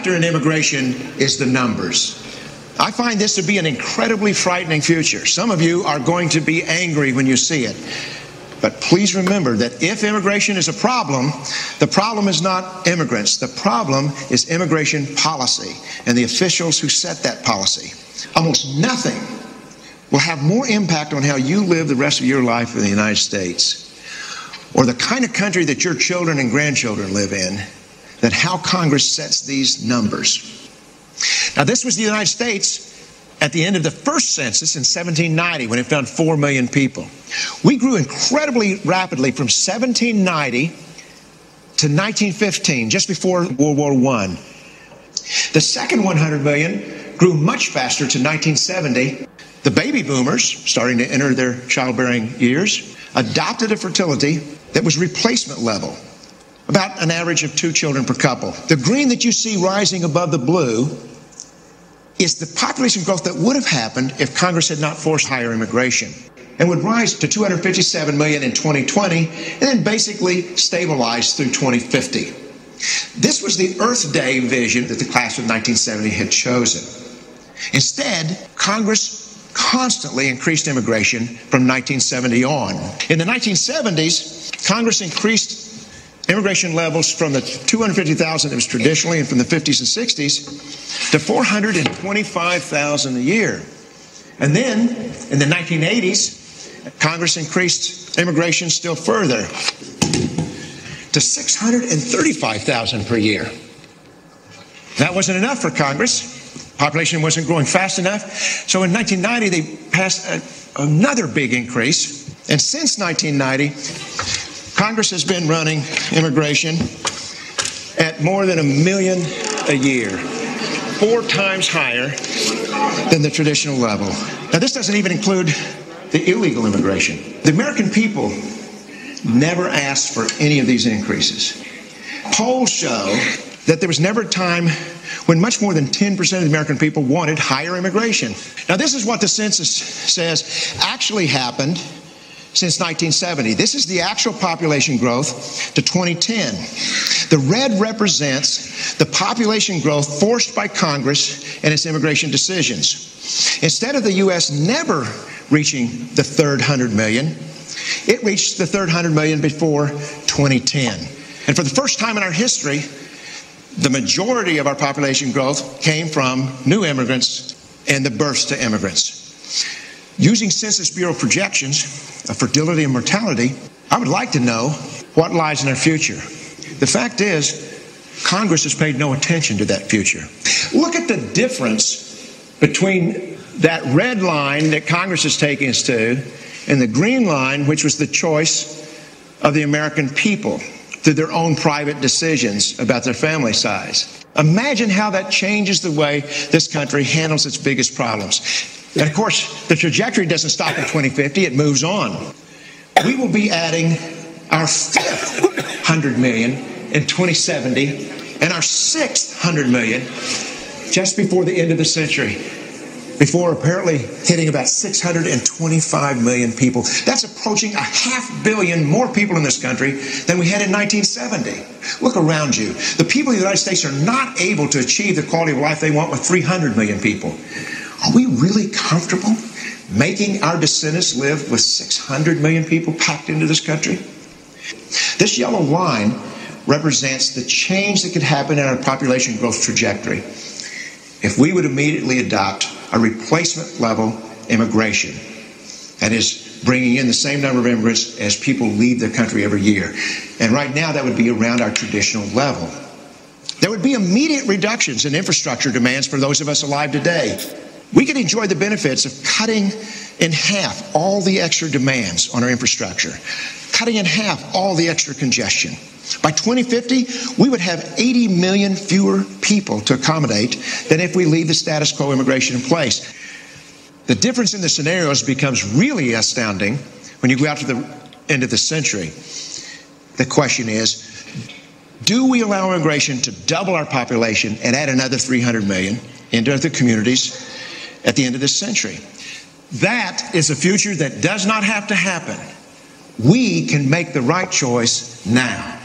factor in immigration is the numbers. I find this to be an incredibly frightening future. Some of you are going to be angry when you see it. But please remember that if immigration is a problem, the problem is not immigrants. The problem is immigration policy and the officials who set that policy. Almost nothing will have more impact on how you live the rest of your life in the United States, or the kind of country that your children and grandchildren live in, than how Congress sets these numbers. Now, this was the United States at the end of the first census in 1790, when it found 4 million people. We grew incredibly rapidly from 1790 to 1915, just before World War I. The second 100 million grew much faster to 1970. The baby boomers, starting to enter their childbearing years, adopted a fertility that was replacement level, about an average of 2 children per couple. The green that you see rising above the blue is the population growth that would have happened if Congress had not forced higher immigration, and would rise to 257 million in 2020 and then basically stabilize through 2050. This was the Earth Day vision that the class of 1970 had chosen. Instead, Congress constantly increased immigration from 1970 on. In the 1970s, Congress increased immigration levels from the 250,000 that was traditionally, and from the 50s and 60s, to 425,000 a year. And then, in the 1980s, Congress increased immigration still further to 635,000 per year. That wasn't enough for Congress. Population wasn't growing fast enough. So in 1990, they passed another big increase. And since 1990, Congress has been running immigration at more than 1 million a year, 4 times higher than the traditional level. Now, this doesn't even include the illegal immigration. The American people never asked for any of these increases. Polls show that there was never a time when much more than 10% of the American people wanted higher immigration. Now, this is what the census says actually happened since 1970. This is the actual population growth to 2010. The red represents the population growth forced by Congress and its immigration decisions. Instead of the U.S. never reaching the third 100 million, it reached the third 100 million before 2010. And for the first time in our history, the majority of our population growth came from new immigrants and the births to immigrants. Using Census Bureau projections of fertility and mortality, I would like to know what lies in our future. The fact is, Congress has paid no attention to that future. Look at the difference between that red line that Congress is taking us to and the green line, which was the choice of the American people through their own private decisions about their family size. Imagine how that changes the way this country handles its biggest problems. And of course, the trajectory doesn't stop in 2050, it moves on. We will be adding our 5th 100 million in 2070 and our 6th 100 million just before the end of the century, before apparently hitting about 625 million people. That's approaching 500 million more people in this country than we had in 1970. Look around you. The people of the United States are not able to achieve the quality of life they want with 300 million people. Are we really comfortable making our descendants live with 600 million people packed into this country? This yellow line represents the change that could happen in our population growth trajectory if we would immediately adopt a replacement level immigration. That is, bringing in the same number of immigrants as people leave the country every year. And right now, that would be around our traditional level. There would be immediate reductions in infrastructure demands for those of us alive today. We could enjoy the benefits of cutting in half all the extra demands on our infrastructure, cutting in half all the extra congestion. By 2050, we would have 80 million fewer people to accommodate than if we leave the status quo immigration in place. The difference in the scenarios becomes really astounding when you go out to the end of the century. The question is, do we allow immigration to double our population and add another 300 million into the communities at the end of this century? That is a future that does not have to happen. We can make the right choice now.